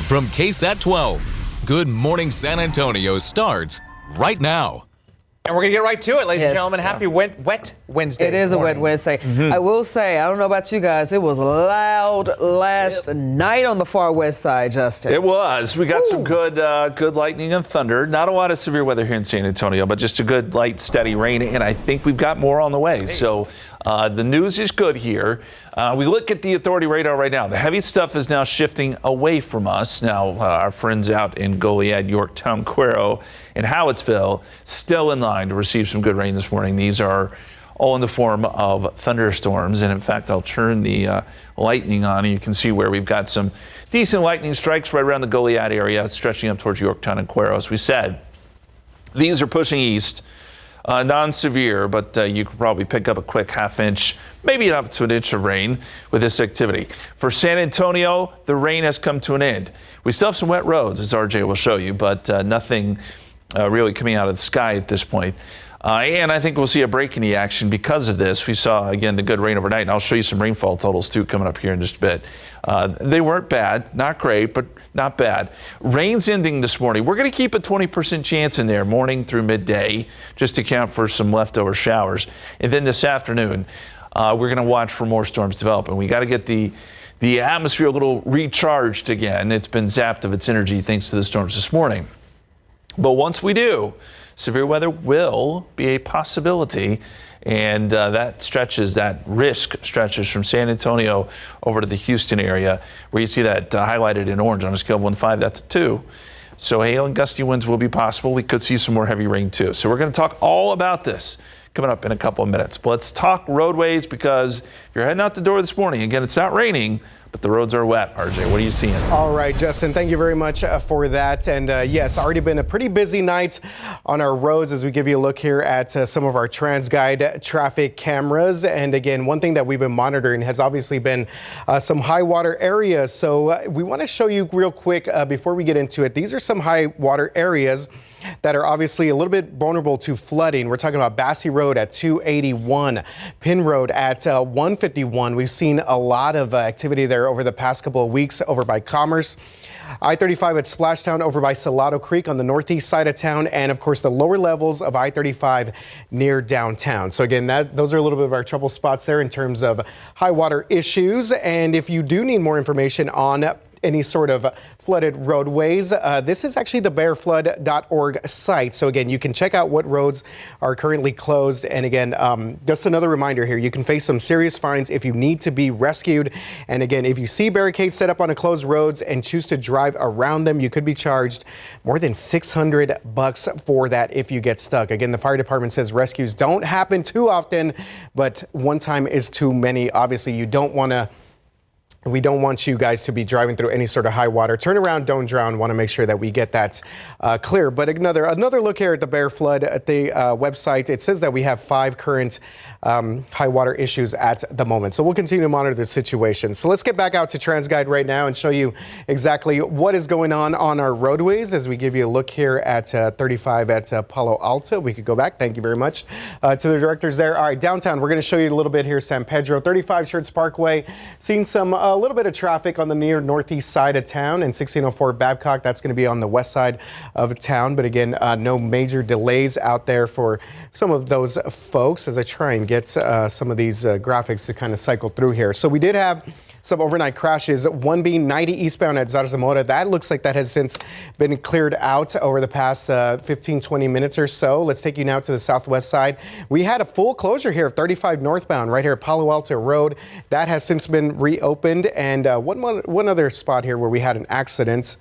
from KSAT 12. Good Morning San Antonio starts right now. And we're going to get right to it, ladies and gentlemen. Happy wet Wednesday. It is a wet Wednesday. I will say, I don't know about you guys, it was loud last night on the far west side, Justin. It was. We got some good lightning and thunder. Not a lot of severe weather here in San Antonio, but just a good, light, steady rain. And I think we've got more on the way. So the news is good here. We look at the authority radar right now. The heavy stuff is now shifting away from us. Now, our friends out in Goliad, Yorktown, Cuero, and Howattsville still in line to receive some good rain this morning. These are all in the form of thunderstorms. And in fact, I'll turn the lightning on and you can see where we've got some decent lightning strikes right around the Goliad area, stretching up towards Yorktown and Cuero. As we said, these are pushing east. Non-severe, but you could probably pick up a quick half-inch, maybe up to an inch of rain with this activity. For San Antonio, the rain has come to an end. We still have some wet roads, as RJ will show you, but nothing really coming out of the sky at this point. And I think we'll see a break in the action because of this. We saw, again, the good rain overnight, and I'll show you some rainfall totals, too, coming up here in just a bit. They weren't bad, not great, but not bad. Rain's ending this morning. We're going to keep a 20% chance in there morning through midday just to account for some leftover showers. And then this afternoon, we're going to watch for more storms develop. And we got to get the atmosphere a little recharged again. It's been zapped of its energy thanks to the storms this morning. But once we do, severe weather will be a possibility, and that risk stretches from San Antonio over to the Houston area, where you see that highlighted in orange on a scale of 1 to 5, that's a 2. So hail and gusty winds will be possible. We could see some more heavy rain too. So we're going to talk all about this coming up in a couple of minutes. But let's talk roadways, because if you're heading out the door this morning, again, it's not raining, but the roads are wet. RJ, what are you seeing? All right, Justin, thank you very much for that. And yes, already been a pretty busy night on our roads as we give you a look here at some of our TransGuide traffic cameras. And again, one thing that we've been monitoring has obviously been some high water areas. So we want to show you real quick before we get into it. These are some high water areas that are obviously a little bit vulnerable to flooding. We're talking about Bassey Road at 281, Penn Road at 151. We've seen a lot of activity there over the past couple of weeks over by Commerce. I-35 at Splashtown over by Salado Creek on the northeast side of town, and of course the lower levels of I-35 near downtown. So again, those are a little bit of our trouble spots there in terms of high water issues. And if you do need more information on any sort of flooded roadways, this is actually the bearflood.org site. So again, you can check out what roads are currently closed. And again, just another reminder here, you can face some serious fines if you need to be rescued. And again, if you see barricades set up on closed roads and choose to drive around them, you could be charged more than $600 for that if you get stuck. Again, the fire department says rescues don't happen too often, but one time is too many. Obviously, we don't want you guys to be driving through any sort of high water. Turn around, don't drown. Want to make sure that we get that clear. But another look here at the Bear Flood at the website. It says that we have 5 current high water issues at the moment. So we'll continue to monitor the situation. So let's get back out to TransGuide right now and show you exactly what is going on our roadways as we give you a look here at 35 at Palo Alto. We could go back. Thank you very much to the directors there. All right, downtown, we're going to show you a little bit here. San Pedro, 35 Shirts Parkway. Seeing a little bit of traffic on the near northeast side of town, and 1604 Babcock, that's going to be on the west side of town. But again, no major delays out there for some of those folks as I try and get some of these graphics to kind of cycle through here. So we did have some overnight crashes, one being 90 eastbound at Zarzamora. That looks like that has since been cleared out over the past 15-20 minutes or so. Let's take you now to the southwest side. We had a full closure here of 35 northbound right here at Palo Alto Road. That has since been reopened. And one other spot here where we had an accident.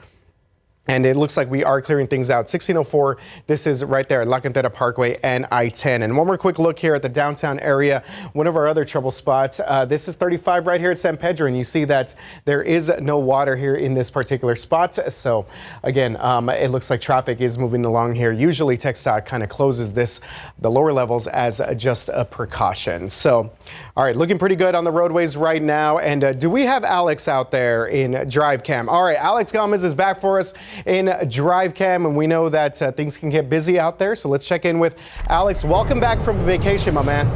And it looks like we are clearing things out. 1604, this is right there at La Cantera Parkway and I-10. And one more quick look here at the downtown area. One of our other trouble spots, this is 35 right here at San Pedro. And you see that there is no water here in this particular spot. So again, it looks like traffic is moving along here. Usually TxDOT kind of closes the lower levels as just a precaution. So, all right, looking pretty good on the roadways right now. And do we have Alex out there in Drive Cam? All right, Alex Gomez is back for us in Drive Cam, and we know that things can get busy out there. So let's check in with Alex. Welcome back from vacation, my man.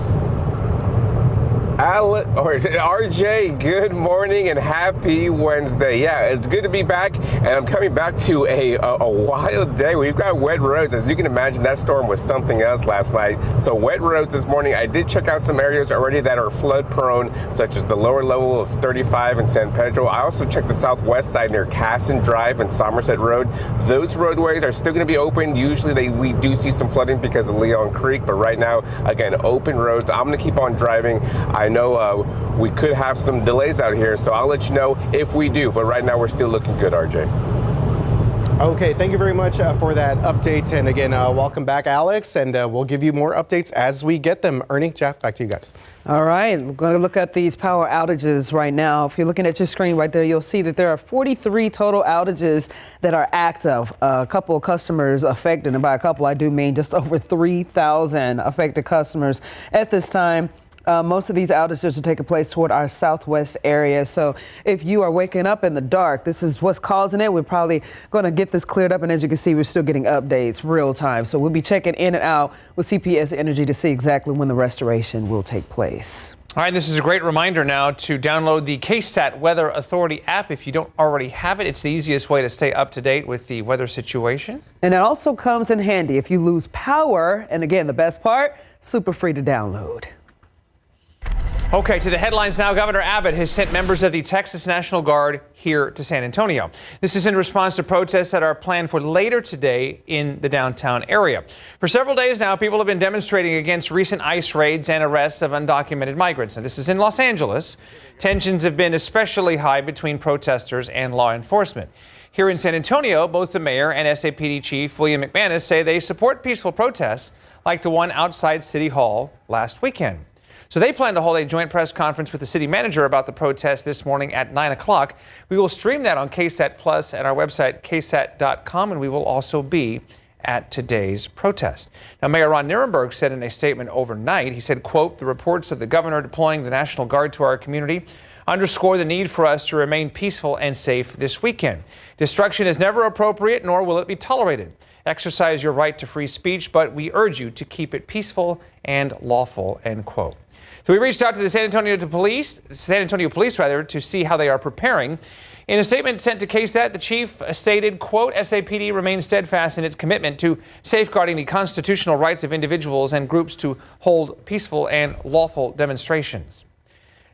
RJ, good morning and happy Wednesday. Yeah, it's good to be back, and I'm coming back to a wild day. We've got wet roads. As you can imagine, that storm was something else last night. So wet roads this morning. I did check out some areas already that are flood prone, such as the lower level of 35 in San Pedro. I also checked the southwest side near Casson Drive and Somerset Road. Those roadways are still going to be open. Usually we do see some flooding because of Leon Creek, but right now, again, open roads. I'm going to keep on driving. I know we could have some delays out here, so I'll let you know if we do, but right now we're still looking good, RJ. Okay, thank you very much for that update. And again, welcome back, Alex, and we'll give you more updates as we get them. Ernie, Jeff, back to you guys. All right, we're going to look at these power outages right now. If you're looking at your screen right there, you'll see that there are 43 total outages that are active. A couple of customers affected, and by a couple, I do mean just over 3,000 affected customers at this time. Most of these outages are taking place toward our southwest area. So if you are waking up in the dark, this is what's causing it. We're probably going to get this cleared up. And as you can see, we're still getting updates real time. So we'll be checking in and out with CPS Energy to see exactly when the restoration will take place. All right, this is a great reminder now to download the KSAT Weather Authority app. If you don't already have it, it's the easiest way to stay up to date with the weather situation. And it also comes in handy if you lose power. And again, the best part, super free to download. Okay, to the headlines now. Governor Abbott has sent members of the Texas National Guard here to San Antonio. This is in response to protests that are planned for later today in the downtown area. For several days now, people have been demonstrating against recent ICE raids and arrests of undocumented migrants. And this is in Los Angeles. Tensions have been especially high between protesters and law enforcement. Here in San Antonio, both the mayor and SAPD chief William McManus say they support peaceful protests like the one outside City Hall last weekend. So they plan to hold a joint press conference with the city manager about the protest this morning at 9 o'clock. We will stream that on KSAT Plus at our website, ksat.com, and we will also be at today's protest. Now, Mayor Ron Nirenberg said in a statement overnight, he said, quote, "The reports of the governor deploying the National Guard to our community underscore the need for us to remain peaceful and safe this weekend. Destruction is never appropriate, nor will it be tolerated. Exercise your right to free speech, but we urge you to keep it peaceful and lawful," end quote. So we reached out to the San Antonio Police to see how they are preparing. In a statement sent to KSAT, the chief stated, quote, "SAPD remains steadfast in its commitment to safeguarding the constitutional rights of individuals and groups to hold peaceful and lawful demonstrations."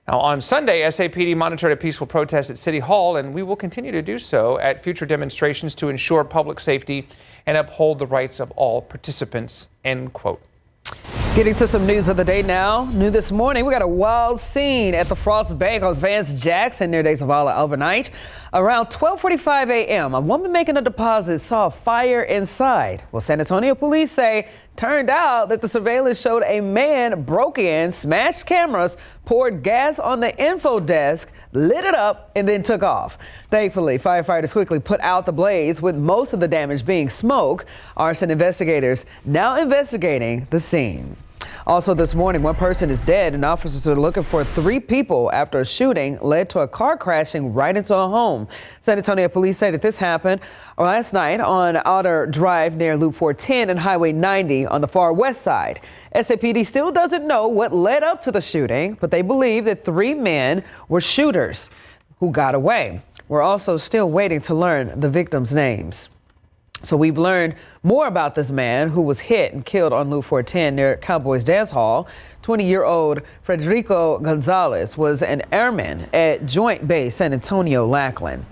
Now, on Sunday, SAPD monitored a peaceful protest at City Hall, and we will continue to do so at future demonstrations to ensure public safety and uphold the rights of all participants, end quote. Getting to some news of the day now. New this morning, we got a wild scene at the Frost Bank on Vance Jackson near De Zavala overnight. Around 12:45 a.m., a woman making a deposit saw a fire inside. Well, San Antonio police say turned out that the surveillance showed a man broke in, smashed cameras, poured gas on the info desk, lit it up, and then took off. Thankfully, firefighters quickly put out the blaze, with most of the damage being smoke. Arson investigators now investigating the scene. Also this morning, one person is dead and officers are looking for 3 people after a shooting led to a car crashing right into a home. San Antonio police say that this happened last night on Outer Drive near Loop 410 and Highway 90 on the far west side. SAPD still doesn't know what led up to the shooting, but they believe that 3 men were shooters who got away. We're also still waiting to learn the victims' names. So we've learned more about this man who was hit and killed on Loop 410 near Cowboys Dance Hall. 20-year-old Frederico Gonzalez was an airman at Joint Base San Antonio Lackland.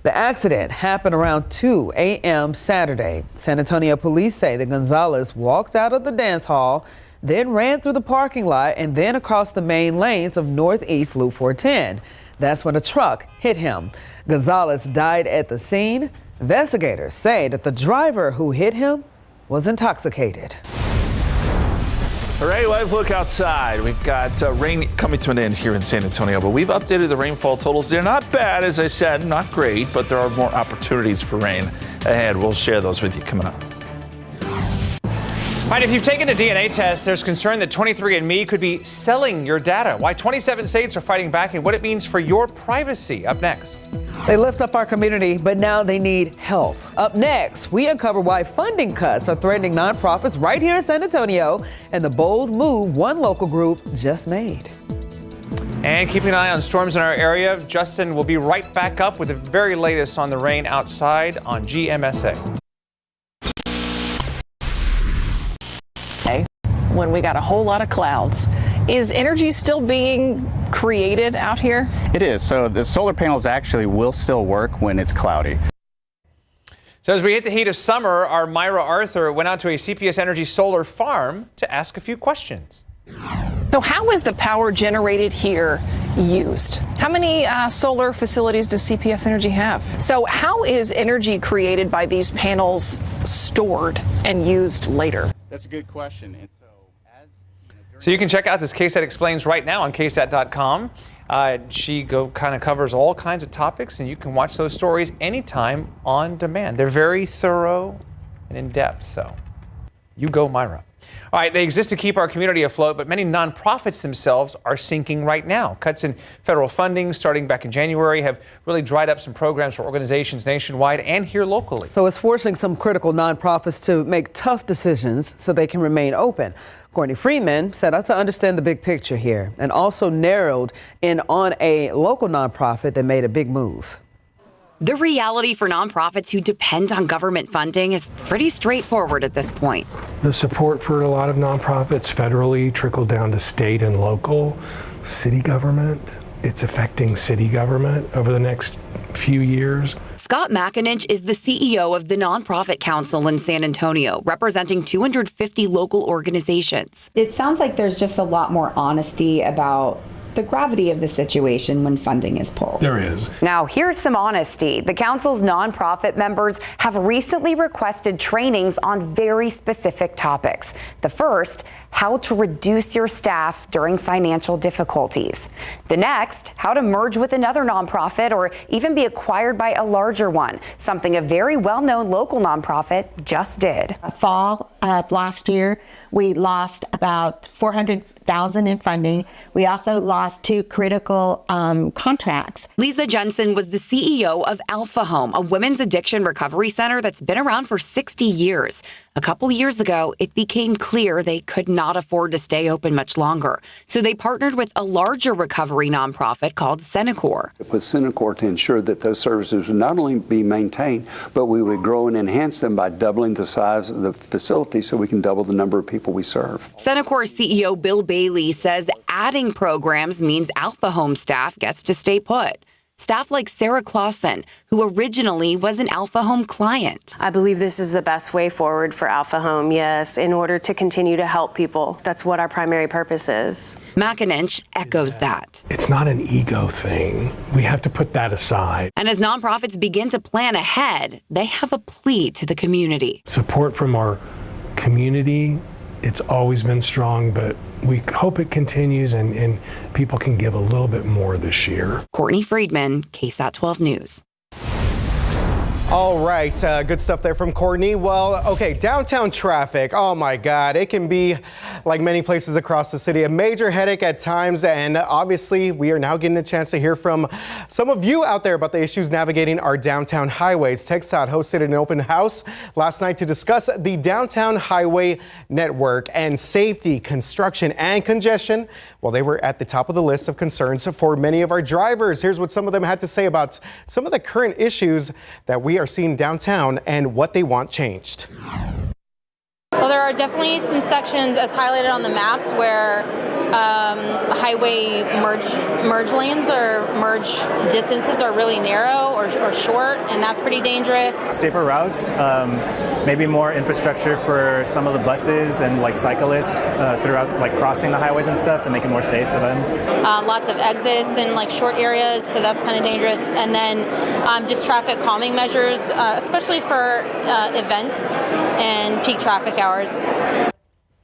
The accident happened around 2 a.m. Saturday. San Antonio police say that Gonzalez walked out of the dance hall, then ran through the parking lot and then across the main lanes of Northeast Loop 410. That's when a truck hit him. Gonzalez died at the scene. Investigators say that the driver who hit him was intoxicated. All right, let's look outside. We've got rain coming to an end here in San Antonio, but we've updated the rainfall totals. They're not bad, as I said, not great, but there are more opportunities for rain ahead. We'll share those with you coming up. All right, if you've taken a DNA test, there's concern that 23andMe could be selling your data. Why 27 states are fighting back and what it means for your privacy. Up next. They lift up our community, but now they need help. Up next, we uncover why funding cuts are threatening nonprofits right here in San Antonio and the bold move one local group just made. And keeping an eye on storms in our area, Justin will be right back up with the very latest on the rain outside on GMSA. When we got a whole lot of clouds. Is energy still being created out here? It is. So the solar panels actually will still work when it's cloudy. So as we hit the heat of summer, our Myra Arthur went out to a CPS Energy solar farm to ask a few questions. So how is the power generated here used? How many solar facilities does CPS Energy have? So how is energy created by these panels stored and used later? That's a good question. And so you can check out this KSAT Explains right now on KSAT.com. She kind of covers all kinds of topics, and you can watch those stories anytime on demand. They're very thorough and in-depth, so you go, Myra. All right, they exist to keep our community afloat, but many nonprofits themselves are sinking right now. Cuts in federal funding starting back in January have really dried up some programs for organizations nationwide and here locally. So it's forcing some critical nonprofits to make tough decisions so they can remain open. Courtney Friedman said to understand the big picture here and also narrowed in on a local nonprofit that made a big move. The reality for nonprofits who depend on government funding is pretty straightforward at this point. The support for a lot of nonprofits federally trickled down to state and local, city government. It's affecting city government over the next few years. Scott McAninch is the CEO of the Nonprofit Council in San Antonio, representing 250 local organizations. It sounds like there's just a lot more honesty about the gravity of the situation when funding is pulled. There is. Now, here's some honesty. The council's nonprofit members have recently requested trainings on very specific topics. The first, how to reduce your staff during financial difficulties. The next, how to merge with another nonprofit or even be acquired by a larger one, something a very well-known local nonprofit just did. Fall of last year, we lost about $400,000 in funding. We also lost 2 critical contracts. Lisa Jensen was the CEO of Alpha Home, a women's addiction recovery center that's been around for 60 years. A couple years ago, it became clear they could not afford to stay open much longer. So they partnered with a larger recovery nonprofit called Senecor. With Senecor to ensure that those services would not only be maintained, but we would grow and enhance them by doubling the size of the facility so we can double the number of people we serve. Senecor CEO Bill Bailey says adding programs means Alpha Home staff gets to stay put. Staff like Sarah Clausen, who originally was an Alpha Home client. I believe this is the best way forward for Alpha Home, yes, in order to continue to help people. That's what our primary purpose is. McAninch echoes that. It's not an ego thing. We have to put that aside. And as nonprofits begin to plan ahead, they have a plea to the community. Support from our community, it's always been strong, but we hope it continues and people can give a little bit more this year. Courtney Friedman, KSAT 12 News. All right, good stuff there from Courtney. Well, okay, downtown traffic. Oh my God, it can be, like many places across the city, a major headache at times. And obviously, we are now getting a chance to hear from some of you out there about the issues navigating our downtown highways. KSAT hosted an open house last night to discuss the downtown highway network and safety, construction, and congestion. Well, they were at the top of the list of concerns for many of our drivers. Here's what some of them had to say about some of the current issues that we are seeing downtown and what they want changed. Well, there are definitely some sections as highlighted on the maps where highway merge lanes or merge distances are really narrow or short, and that's pretty dangerous. Safer routes, maybe more infrastructure for some of the buses and like cyclists throughout, like crossing the highways and stuff to make it more safe for them. Lots of exits in like short areas, so that's kind of dangerous. And then just traffic calming measures, especially for events and peak traffic hours.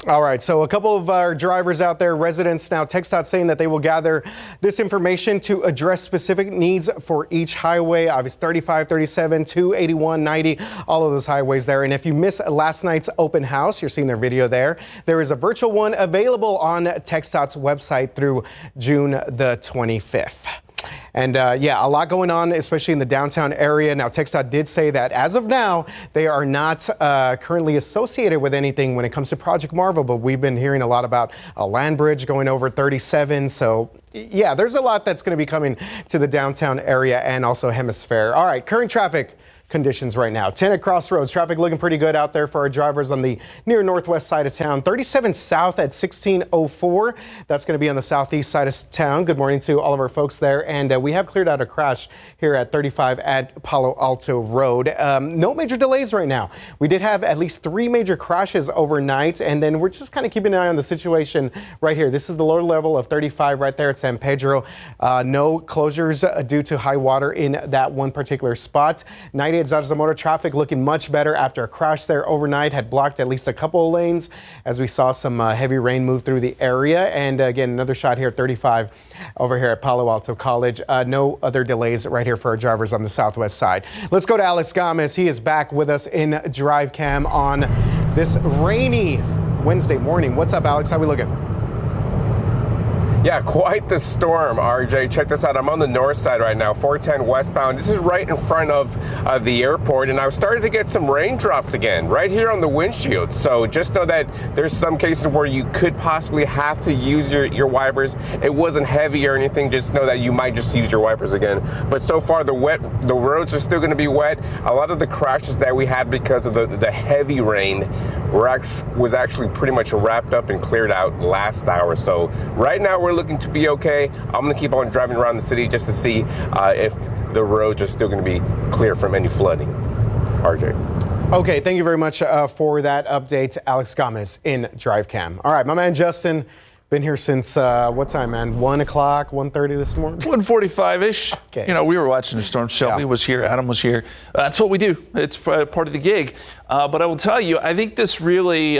All right, so a couple of our drivers out there, residents now, TxDOT saying that they will gather this information to address specific needs for each highway. Obviously 35, 37, 281, 90, all of those highways there. And if you missed last night's open house, you're seeing their video there. There is a virtual one available on TxDOT's website through June the 25th. And yeah, a lot going on, especially in the downtown area. Now, KSAT did say that as of now, they are not currently associated with anything when it comes to Project Marvel, but we've been hearing a lot about a land bridge going over 37. So yeah, there's a lot that's going to be coming to the downtown area and also Hemisphere. All right, current traffic conditions right now. 10 at Crossroads. Traffic looking pretty good out there for our drivers on the near northwest side of town. 37 south at 1604. That's going to be on the southeast side of town. Good morning to all of our folks there. And we have cleared out a crash here at 35 at Palo Alto Road. No major delays right now. We did have at least 3 major crashes overnight, and then we're just kind of keeping an eye on the situation right here. This is the lower level of 35 right there at San Pedro. No closures due to high water in that one particular spot. 98 Zarzamora traffic looking much better after a crash there overnight had blocked at least a couple of lanes as we saw some heavy rain move through the area. And again, another shot here at 35 over here at Palo Alto College. No other delays right here for our drivers on the southwest side. Let's go to Alex Gomez. He is back with us in Drive Cam on this rainy Wednesday morning. What's up, Alex? How we looking? Yeah, quite the storm, RJ. Check this out. I'm on the north side right now, 410 westbound. This is right in front of the airport, and I've started to get some raindrops again right here on the windshield. So just know that there's some cases where you could possibly have to use your wipers. It wasn't heavy or anything. Just know that you might just use your wipers again. But so far, the roads are still going to be wet. A lot of the crashes that we had because of the heavy rain was actually pretty much wrapped up and cleared out last hour. So right now, we're looking to be okay. I'm going to keep on driving around the city just to see if the roads are still going to be clear from any flooding. RJ. Okay, thank you very much for that update, Alex Gomez in Drive Cam. All right, my man Justin, been here since what time, man? 1 o'clock, 1:30 this morning? 1:45-ish. Okay. You know, we were watching the storm. Shelby was here. Adam was here. That's what we do. It's part of the gig. But I will tell you, I think this really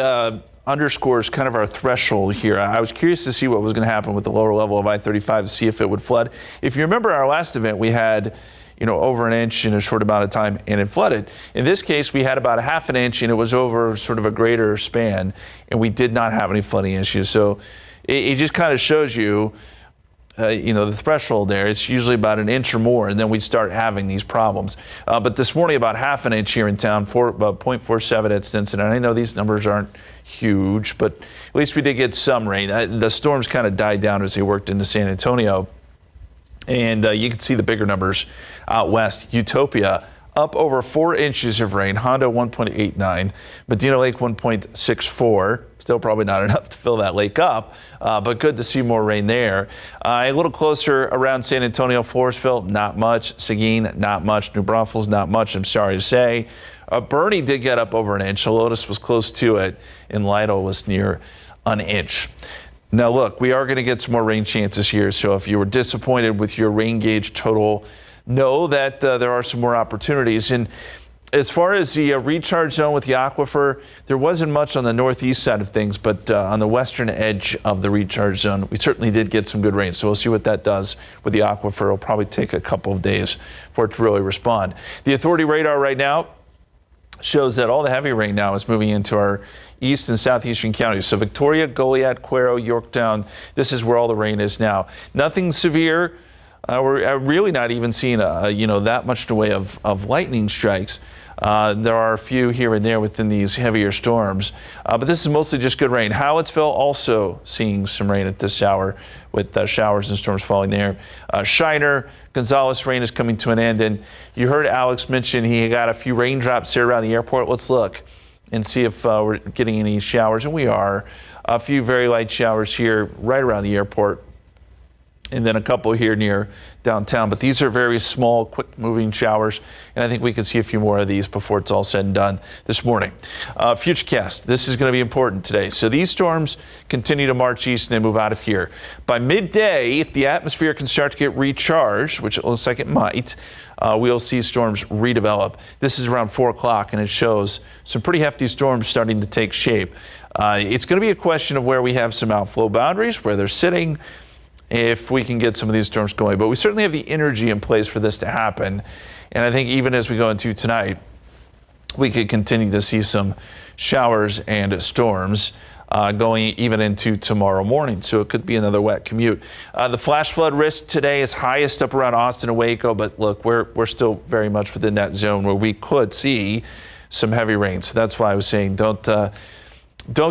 underscores kind of our threshold here. I was curious to see what was going to happen with the lower level of I-35 to see if it would flood. If you remember our last event, we had, you know, over an inch in a short amount of time and it flooded. In this case, we had about a half an inch and it was over sort of a greater span, and we did not have any flooding issues. So it just kind of shows you, you know, the threshold there. It's usually about an inch or more, and then we start having these problems. But this morning, about half an inch here in town, about 0.47 at Stinson. And I know these numbers aren't huge, but at least we did get some rain. The storms kind of died down as they worked into San Antonio. And you can see the bigger numbers out west. Utopia, up over 4 inches of rain. Hondo 1.89, Medina Lake 1.64. Still probably not enough to fill that lake up, but good to see more rain there. A little closer around San Antonio, Forestville, not much. Seguin, not much. New Braunfels, not much, I'm sorry to say. Bernie did get up over an inch. Helotes was close to it, and Lytle was near an inch. Now look, we are going to get some more rain chances here, so if you were disappointed with your rain gauge total, know that there are some more opportunities. And as far as the recharge zone with the aquifer, there wasn't much on the northeast side of things, but on the western edge of the recharge zone, we certainly did get some good rain. So we'll see what that does with the aquifer. It'll probably take a couple of days for it to really respond. The authority radar right now shows that all the heavy rain now is moving into our east and southeastern counties. So Victoria, Goliad, Cuero, Yorktown, this is where all the rain is now. Nothing severe. We're really not even seeing that much in the way of lightning strikes. There are a few here and there within these heavier storms, but this is mostly just good rain. Howitzville also seeing some rain at this hour with showers and storms falling there. Shiner, Gonzales rain is coming to an end, and you heard Alex mention he got a few raindrops here around the airport. Let's look and see if we're getting any showers, and we are. A few very light showers here right around the airport, and then a couple here near downtown. But these are very small, quick-moving showers, and I think we can see a few more of these before it's all said and done this morning. Futurecast, this is going to be important today. So these storms continue to march east and then move out of here. By midday, if the atmosphere can start to get recharged, which it looks like it might, we'll see storms redevelop. This is around 4 o'clock, and it shows some pretty hefty storms starting to take shape. It's going to be a question of where we have some outflow boundaries, where they're sitting, if we can get some of these storms going. But we certainly have the energy in place for this to happen. And I think even as we go into tonight, we could continue to see some showers and storms. going even into tomorrow morning. So it could be another wet commute. The flash flood risk today is highest up around Austin and Waco, but look, we're still very much within that zone where we could see some heavy rain. So that's why I was saying don't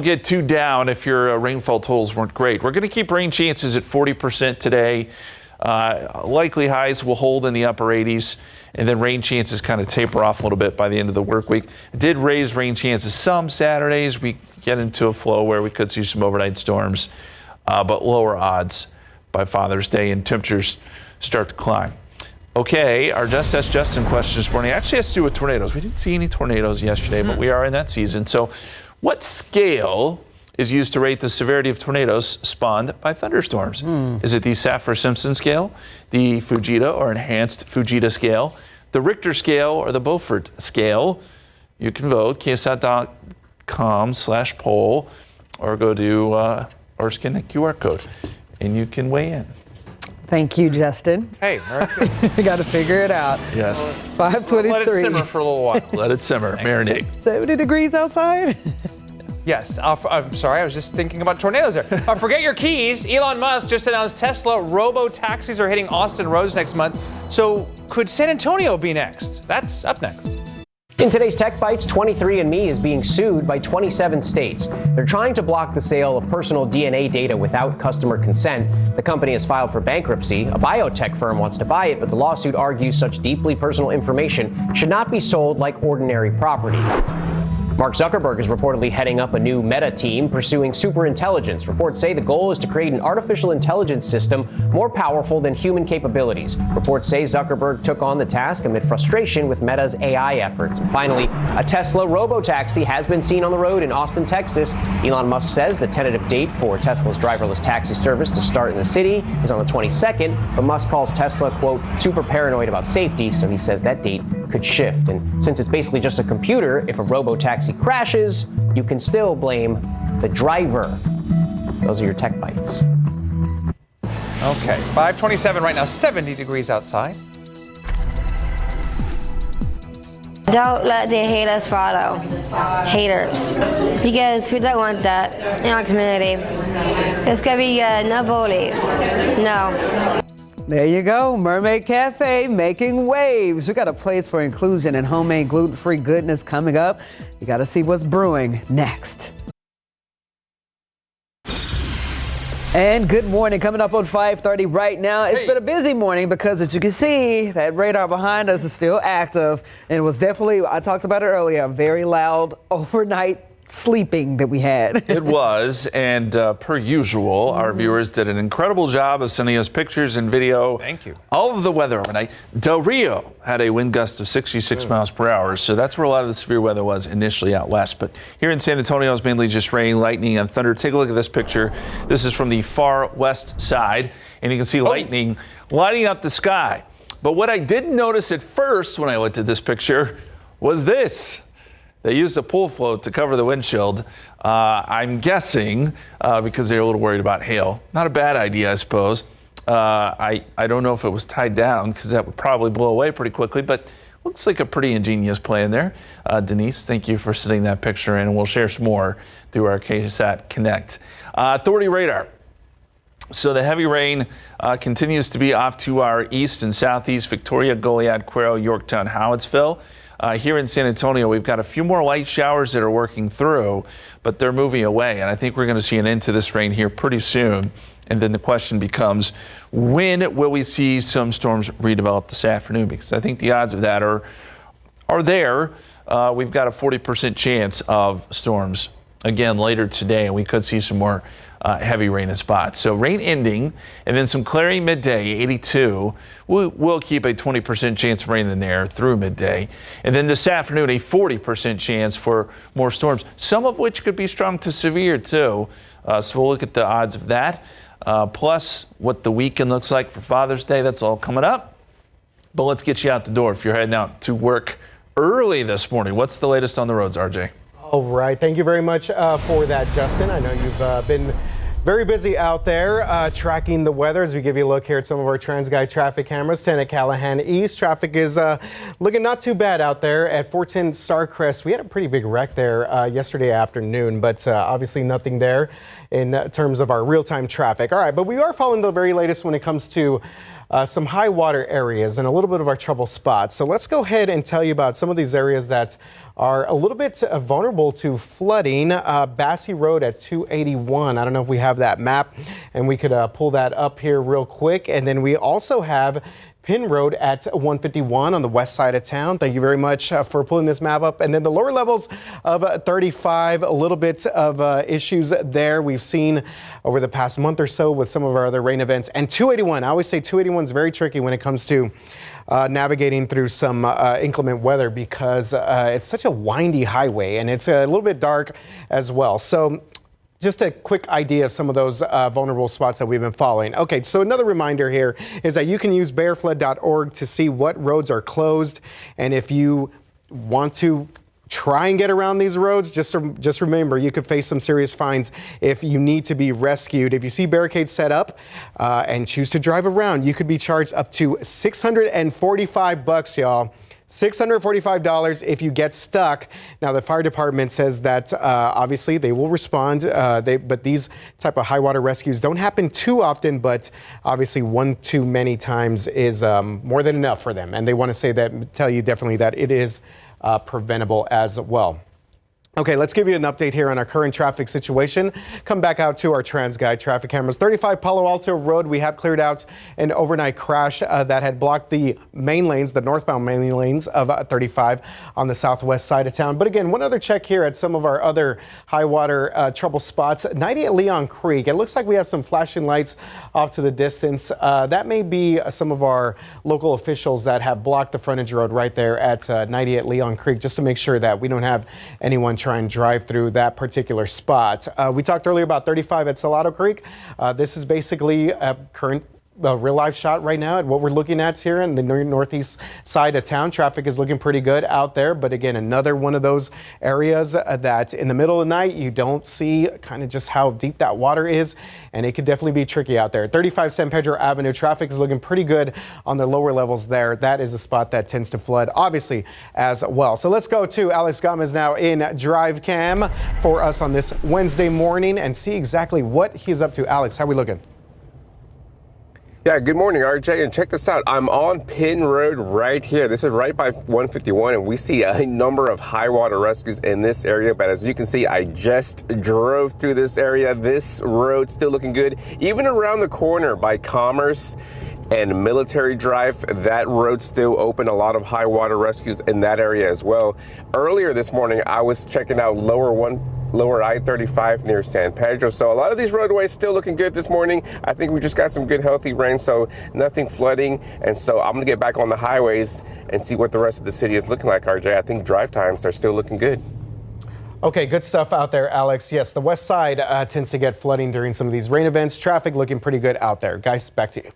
get too down if your rainfall totals weren't great. We're going to keep rain chances at 40% today. Likely highs will hold in the upper 80s, and then rain chances kind of taper off a little bit by the end of the work week. It did raise rain chances some Saturdays. We get into a flow where we could see some overnight storms, but lower odds by Father's Day, and temperatures start to climb. Okay, our Just Ask Justin question this morning actually has to do with tornadoes. We didn't see any tornadoes yesterday, but we are in that season. So what scale is used to rate the severity of tornadoes spawned by thunderstorms? Is it the Saffir-Simpson scale, the Fujita or enhanced Fujita scale, the Richter scale, or the Beaufort scale? You can vote ksat.com/poll or go to or scan the QR code and you can weigh in. Thank you, Justin. Hey, we got to figure it out. Yes. 5:23. Let it simmer for a little while. Let it simmer, marinate. 70 degrees outside. Yes, I'm sorry, I was just thinking about tornadoes there. Forget your keys. Elon Musk just announced Tesla robo-taxis are hitting Austin roads next month. So could San Antonio be next? That's up next. In today's Tech Bites, 23andMe is being sued by 27 states. They're trying to block the sale of personal DNA data without customer consent. The company has filed for bankruptcy. A biotech firm wants to buy it, but the lawsuit argues such deeply personal information should not be sold like ordinary property. Mark Zuckerberg is reportedly heading up a new Meta team pursuing superintelligence. Reports say the goal is to create an artificial intelligence system more powerful than human capabilities. Reports say Zuckerberg took on the task amid frustration with Meta's AI efforts. And finally, a Tesla robotaxi has been seen on the road in Austin, Texas. Elon Musk says the tentative date for Tesla's driverless taxi service to start in the city is on the 22nd, but Musk calls Tesla, quote, super paranoid about safety, so he says that date could shift. And since it's basically just a computer, if a robotaxi crashes, you can still blame the driver. Those are your Tech Bites. Okay, 5:27 right now, 70 degrees outside. Don't let the haters follow. Haters. Because we don't want that in our community. It's gonna be no bullies. No. There you go, Mermaid Cafe making waves. We got a place for inclusion and homemade gluten-free goodness coming up. You got to see what's brewing next. And good morning, coming up on 5:30 right now. It's been a busy morning because, as you can see, that radar behind us is still active. And it was definitely, I talked about it earlier, a very loud overnight sleeping that we had. It was, and per usual, our viewers did an incredible job of sending us pictures and video. Thank you. All of the weather overnight. Del Rio had a wind gust of 66 miles per hour, so that's where a lot of the severe weather was initially out west. But here in San Antonio, it's mainly just rain, lightning, and thunder. Take a look at this picture. This is from the far west side, and you can see lightning lighting up the sky. But what I didn't notice at first when I looked at this picture was this. They used a pool float to cover the windshield. I'm guessing because they're a little worried about hail. Not a bad idea, I suppose. I don't know if it was tied down because that would probably blow away pretty quickly, but looks like a pretty ingenious plan there. Denise, thank you for sending that picture in, and we'll share some more through our KSAT Connect. Authority radar. So the heavy rain continues to be off to our east and southeast, Victoria, Goliad, Cuero, Yorktown, Howardsville. Here in San Antonio, we've got a few more light showers that are working through, but they're moving away. And I think we're going to see an end to this rain here pretty soon. And then the question becomes, when will we see some storms redevelop this afternoon? Because I think the odds of that are there. We've got a 40% chance of storms again later today, and we could see some more heavy rain in spots. So rain ending, and then some clearing midday, 82. We'll keep a 20% chance of rain in there through midday. And then this afternoon, a 40% chance for more storms, some of which could be strong to severe too. So we'll look at the odds of that. Plus what the weekend looks like for Father's Day. That's all coming up. But let's get you out the door if you're heading out to work early this morning. What's the latest on the roads, RJ? All right. Thank you very much for that, Justin. I know you've been Very busy out there tracking the weather as we give you a look here at some of our TransGuide traffic cameras. 10 at Callahan East. Traffic is looking not too bad out there at 410 Starcrest. We had a pretty big wreck there yesterday afternoon, but obviously nothing there in terms of our real-time traffic. All right, but we are following the very latest when it comes to some high water areas and a little bit of our trouble spots. So let's go ahead and tell you about some of these areas that are a little bit vulnerable to flooding. Bassey Road at 281. I don't know if we have that map, and we could pull that up here real quick. And then we also have Penn Road at 151 on the west side of town. Thank you very much for pulling this map up. And then the lower levels of 35, a little bit of issues there we've seen over the past month or so with some of our other rain events. And 281, I always say 281 is very tricky when it comes to navigating through some inclement weather because it's such a windy highway and it's a little bit dark as well. So just a quick idea of some of those vulnerable spots that we've been following. Okay, so another reminder here is that you can use bearflood.org to see what roads are closed. And if you want to try and get around these roads, just remember you could face some serious fines if you need to be rescued. If you see barricades set up and choose to drive around, you could be charged up to $645, y'all. $645 if you get stuck. Now, the fire department says that obviously they will respond, but these type of high water rescues don't happen too often, but obviously one too many times is more than enough for them. And they want to tell you definitely that it is preventable as well. Okay, let's give you an update here on our current traffic situation. Come back out to our TransGuide traffic cameras. 35 Palo Alto Road, we have cleared out an overnight crash that had blocked the main lanes, the northbound main lanes of 35 on the southwest side of town. But again, one other check here at some of our other high water trouble spots. 90 at Leon Creek. It looks like we have some flashing lights off to the distance. That may be some of our local officials that have blocked the frontage road right there at 90 at Leon Creek, just to make sure that we don't have anyone try and drive through that particular spot. We talked earlier about 35 at Salado Creek. This is basically a current real life shot right now at what we're looking at here in the northeast side of town. Traffic is looking pretty good out there, but again, another one of those areas that in the middle of the night you don't see kind of just how deep that water is, and it could definitely be tricky out there. 35 San Pedro Avenue, traffic is looking pretty good on the lower levels there. That is a spot that tends to flood obviously as well. So let's go to Alex Gomez now in Drive Cam for us on this Wednesday morning and see exactly what he's up to. Alex, how are we looking? Yeah, good morning, RJ, and check this out. I'm on Penn Road right here. This is right by 151, and we see a number of high water rescues in this area, but as you can see, I just drove through this area. This road still looking good. Even around the corner by Commerce and Military Drive, that road still open. A lot of high water rescues in that area as well. Earlier this morning, I was checking out lower I-35 near San Pedro. So a lot of these roadways still looking good this morning. I think we just got some good healthy rain, so nothing flooding. And so I'm gonna get back on the highways and see what the rest of the city is looking like, RJ. I think drive times are still looking good. Okay, good stuff out there, Alex. Yes, the west side tends to get flooding during some of these rain events. Traffic looking pretty good out there. Guys, back to you.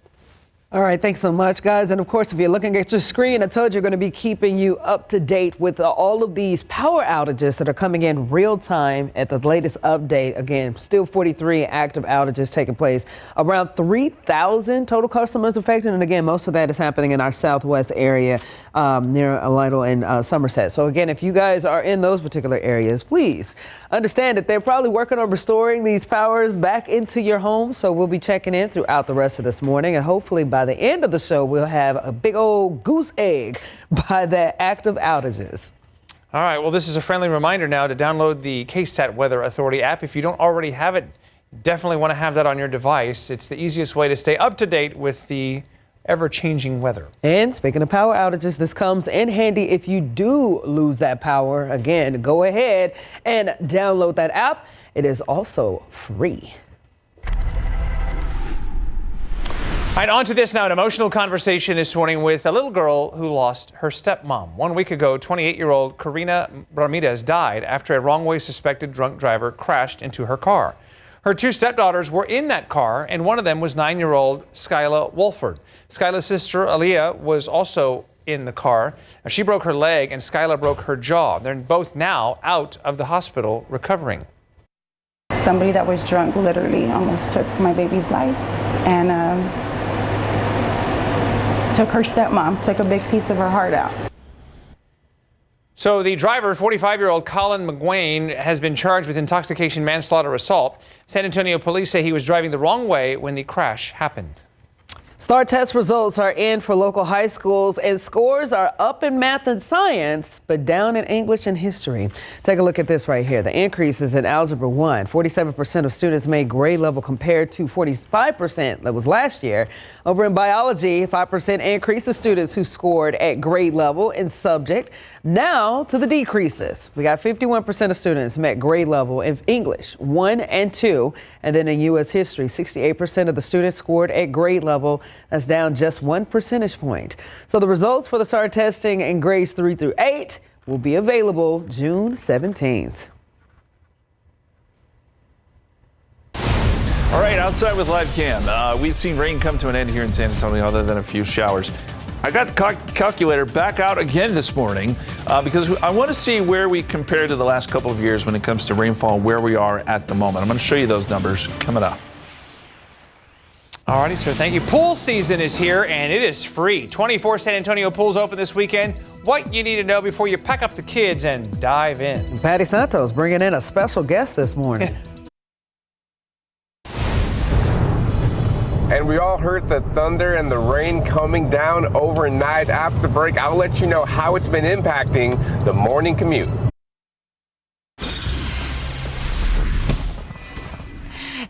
All right, thanks so much, guys. And of course, if you're looking at your screen, I told you we're going to be keeping you up to date with all of these power outages that are coming in real time at the latest update. Again, still 43 active outages taking place. Around 3,000 total customers affected. And again, most of that is happening in our southwest area near Lytle and Somerset. So again, if you guys are in those particular areas, please understand that they're probably working on restoring these powers back into your home. So we'll be checking in throughout the rest of this morning, and hopefully by the end of the show, we'll have a big old goose egg by the active outages. All right, well, this is a friendly reminder now to download the KSAT Weather Authority app. If you don't already have it, definitely want to have that on your device. It's the easiest way to stay up to date with the ever-changing weather. And speaking of power outages, this comes in handy if you do lose that power. Again, go ahead and download that app. It is also free. All right, on to this now, an emotional conversation this morning with a little girl who lost her stepmom. 1 week ago, 28-year-old Karina Ramirez died after a wrong-way suspected drunk driver crashed into her car. Her two stepdaughters were in that car, and one of them was 9-year-old Skyla Wolford. Skyla's sister, Aaliyah, was also in the car. She broke her leg, and Skyla broke her jaw. They're both now out of the hospital recovering. somebody that was drunk literally almost took my baby's life, and took her stepmom, took a big piece of her heart out. So the driver, 45-year-old Colin McGuane, has been charged with intoxication, manslaughter, assault. San Antonio police say he was driving the wrong way when the crash happened. STAR test results are in for local high schools, and scores are up in math and science, but down in English and history. Take a look at this right here. The increases in Algebra 1. 47% of students made grade level compared to 45% that was last year. Over in biology, 5% increase of students who scored at grade level in subject. Now to the decreases. We got 51% of students met grade level in English 1 and 2. And then in U.S. history, 68% of the students scored at grade level. That's down just 1 percentage point. So the results for the STAR testing in grades 3 through 8 will be available June 17th. All right, outside with live cam. We've seen rain come to an end here in San Antonio other than a few showers. I got the calculator back out again this morning because I want to see where we compare to the last couple of years when it comes to rainfall, where we are at the moment. I'm going to show you those numbers coming up. Alrighty, so thank you. Pool season is here and it is free. 24 San Antonio pools open this weekend. What you need to know before you pack up the kids and dive in. Patty Santos bringing in a special guest this morning. And we all heard the thunder and the rain coming down overnight. After the break, I'll let you know how it's been impacting the morning commute.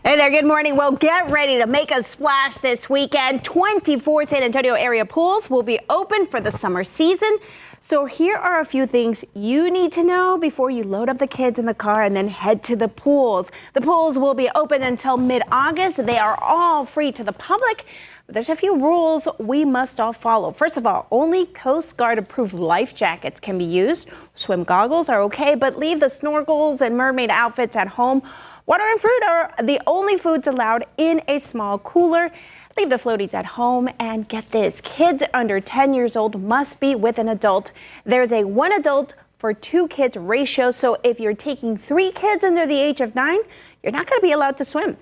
Hey there, good morning. Well, get ready to make a splash this weekend. 24 San Antonio area pools will be open for the summer season. So here are a few things you need to know before you load up the kids in the car and then head to the pools. The pools will be open until mid-August. They are all free to the public. But there's a few rules we must all follow. First of all, only Coast Guard approved life jackets can be used. Swim goggles are okay, but leave the snorkels and mermaid outfits at home. Water and fruit are the only foods allowed in a small cooler. Leave the floaties at home, and get this, kids under 10 years old must be with an adult. There's a 1 adult for 2 kids ratio, so if you're taking 3 kids under the age of 9, you're not going to be allowed to swim.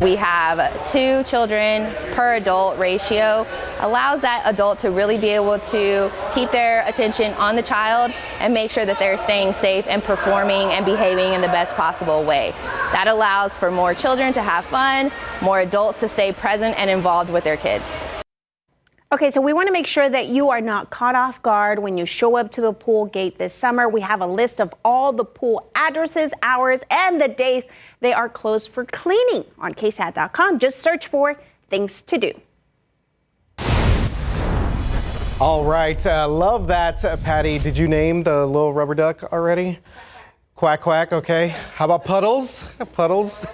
We have 2 children per adult ratio, allows that adult to really be able to keep their attention on the child and make sure that they're staying safe and performing and behaving in the best possible way. That allows for more children to have fun, more adults to stay present and involved with their kids. Okay, so we want to make sure that you are not caught off guard when you show up to the pool gate this summer. We have a list of all the pool addresses, hours, and the days they are closed for cleaning on KSAT.com. Just search for things to do. All right, love that, Patty. Did you name the little rubber duck already? Quack, quack, okay. How about Puddles? Puddles?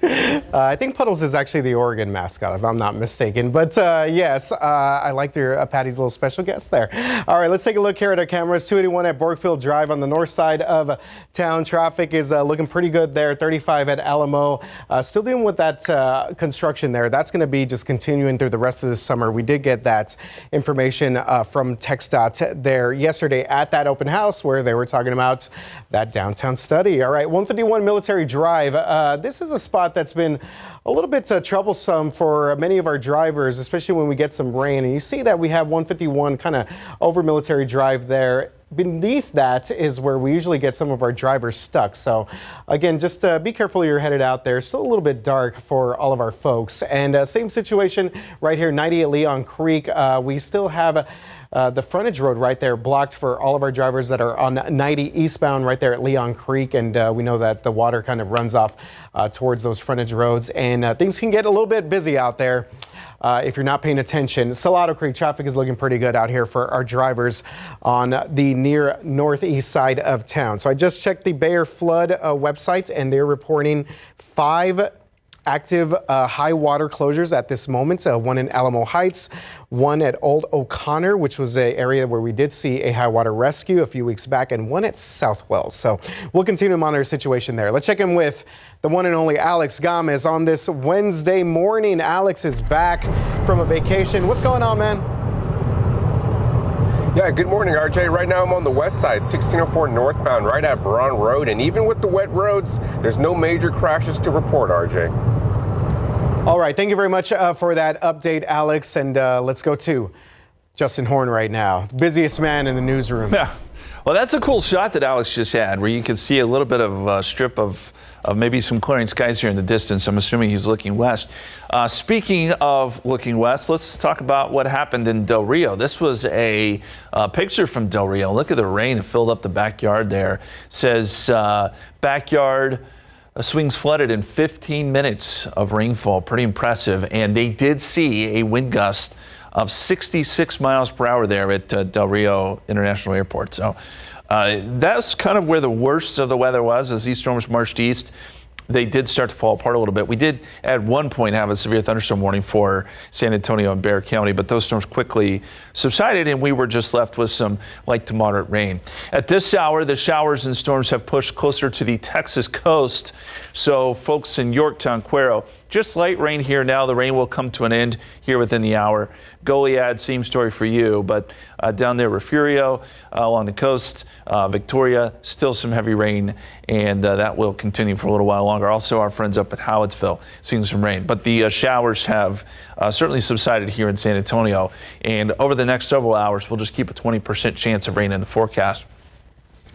I think Puddles is actually the Oregon mascot, if I'm not mistaken. But yes, I liked your Patty's little special guest there. All right, let's take a look here at our cameras. 281 at Borgfield Drive on the north side of town. Traffic is looking pretty good there. 35 at Alamo. Still dealing with that construction there. That's going to be just continuing through the rest of this summer. We did get that information from TxDOT there yesterday at that open house where they were talking about that downtown study. All right, 151 Military Drive. This is a spot that's been a little bit troublesome for many of our drivers, especially when we get some rain. And you see that we have 151 kind of over Military Drive there. Beneath that is where we usually get some of our drivers stuck. So again, just be careful you're headed out there. Still a little bit dark for all of our folks. And same situation right here, 90 at Leon Creek. We still have the frontage road right there blocked for all of our drivers that are on 90 eastbound right there at Leon Creek. And we know that the water kind of runs off towards those frontage roads, and things can get a little bit busy out there if you're not paying attention. Salado Creek traffic is looking pretty good out here for our drivers on the near northeast side of town. So I just checked the Bayer Flood website, and they're reporting 5 active high water closures at this moment. 1 in Alamo Heights, 1 at Old O'Connor, which was an area where we did see a high water rescue a few weeks back, and 1 at Southwells. So we'll continue to monitor the situation there. Let's check in with the one and only Alex Gomez on this Wednesday morning. Alex is back from a vacation. What's going on, man? Yeah, good morning, RJ. Right now I'm on the west side, 1604 northbound, right at Braun Road. And even with the wet roads, there's no major crashes to report, RJ. All right, thank you very much for that update, Alex. And let's go to Justin Horn right now, busiest man in the newsroom. Yeah, well, that's a cool shot that Alex just had, where you can see a little bit of a strip of maybe some clearing skies here in the distance. I'm assuming he's looking west. Speaking of looking west, let's talk about what happened in Del Rio. This was a picture from Del Rio. Look at the rain that filled up the backyard there. It says backyard swings flooded in 15 minutes of rainfall. Pretty impressive. And they did see a wind gust of 66 miles per hour there at Del Rio International Airport. So that's kind of where the worst of the weather was as these storms marched east. They did start to fall apart a little bit. We did at one point have a severe thunderstorm warning for San Antonio and Bexar County, but those storms quickly subsided and we were just left with some light to moderate rain. At this hour, the showers and storms have pushed closer to the Texas coast. So folks in Yorktown, Cuero, just light rain here now. The rain will come to an end here within the hour. Goliad, same story for you, but down there, Refugio, along the coast, Victoria, still some heavy rain, and that will continue for a little while longer. Also, our friends up at Howardsville seeing some rain, but the showers have certainly subsided here in San Antonio, and over the next several hours, we'll just keep a 20% chance of rain in the forecast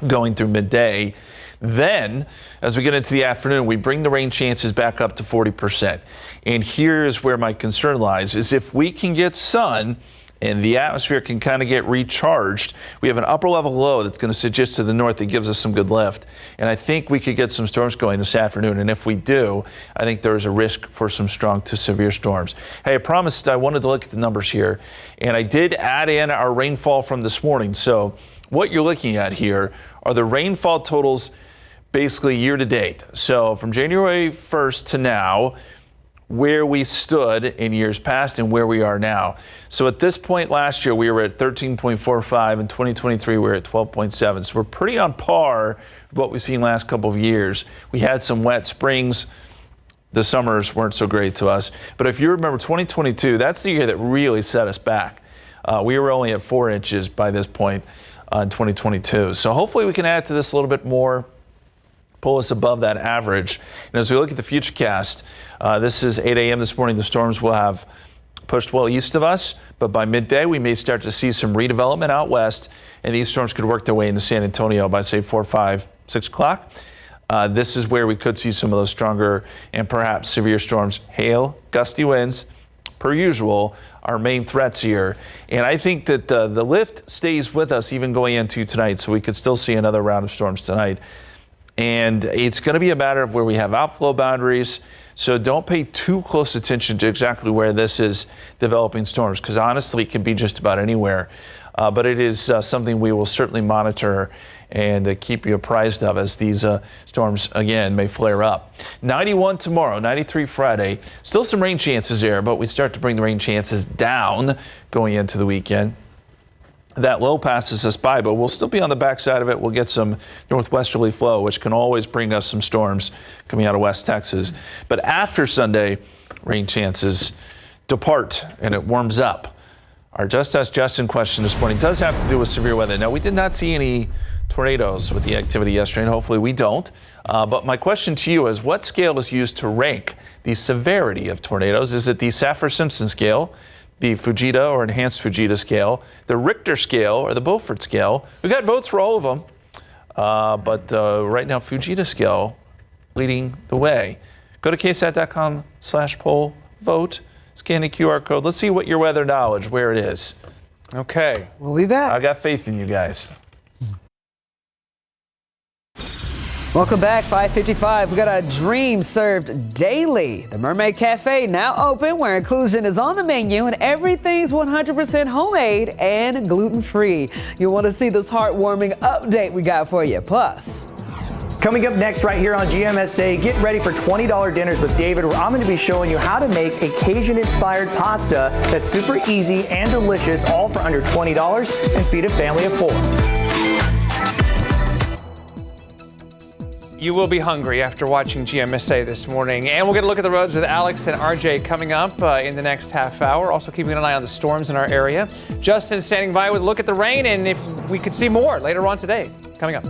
going through midday. Then, as we get into the afternoon, we bring the rain chances back up to 40%. And here's where my concern lies, is if we can get sun and the atmosphere can kind of get recharged, we have an upper level low that's going to sit just to the north that gives us some good lift. And I think we could get some storms going this afternoon. And if we do, I think there's a risk for some strong to severe storms. Hey, I promised I wanted to look at the numbers here, and I did add in our rainfall from this morning. So what you're looking at here are the rainfall totals basically year to date. So from January 1st to now, where we stood in years past and where we are now. So at this point last year, we were at 13.45. In 2023, we were at 12.7. So we're pretty on par with what we've seen last couple of years. We had some wet springs. The summers weren't so great to us. But if you remember 2022, that's the year that really set us back. We were only at 4 inches by this point in 2022. So hopefully we can add to this a little bit more, pull us above that average. And as we look at the futurecast, this is 8 a.m. this morning. The storms will have pushed well east of us, but by midday we may start to see some redevelopment out west, and these storms could work their way into San Antonio by, say, 4, 5, 6 o'clock. This is where we could see some of those stronger and perhaps severe storms. Hail, gusty winds, per usual, our main threats here. And I think that the lift stays with us even going into tonight, so we could still see another round of storms tonight. And it's going to be a matter of where we have outflow boundaries. So don't pay too close attention to exactly where this is developing storms, because honestly, it can be just about anywhere. But it is something we will certainly monitor and keep you apprised of as these storms, again, may flare up. 91 tomorrow, 93 Friday. Still some rain chances there, but we start to bring the rain chances down going into the weekend. That low passes us by, but we'll still be on the backside of it. We'll get some northwesterly flow, which can always bring us some storms coming out of West Texas. But after Sunday, rain chances depart and it warms up. Our Just Ask Justin question this morning does have to do with severe weather. Now, we did not see any tornadoes with the activity yesterday, and hopefully we don't. But my question to you is, what scale is used to rank the severity of tornadoes? Is it the Saffir-Simpson scale, the Fujita or enhanced Fujita scale, the Richter scale, or the Beaufort scale? We've got votes for all of them, but right now Fujita scale leading the way. Go to KSAT.com/poll, vote, scan the QR code. Let's see what your weather knowledge, where it is. Okay. We'll be back. I got faith in you guys. Welcome back, 5:55. We got a dream served daily. The Mermaid Cafe now open, where inclusion is on the menu and everything's 100% homemade and gluten-free. You'll want to see this heartwarming update we got for you. Plus, coming up next right here on GMSA, get ready for $20 dinners with David, where I'm going to be showing you how to make a Cajun-inspired pasta that's super easy and delicious, all for under $20, and feed a family of 4. You will be hungry after watching GMSA this morning. And we'll get a look at the roads with Alex and RJ coming up in the next half hour. Also keeping an eye on the storms in our area. Justin standing by with a look at the rain and if we could see more later on today. Coming up.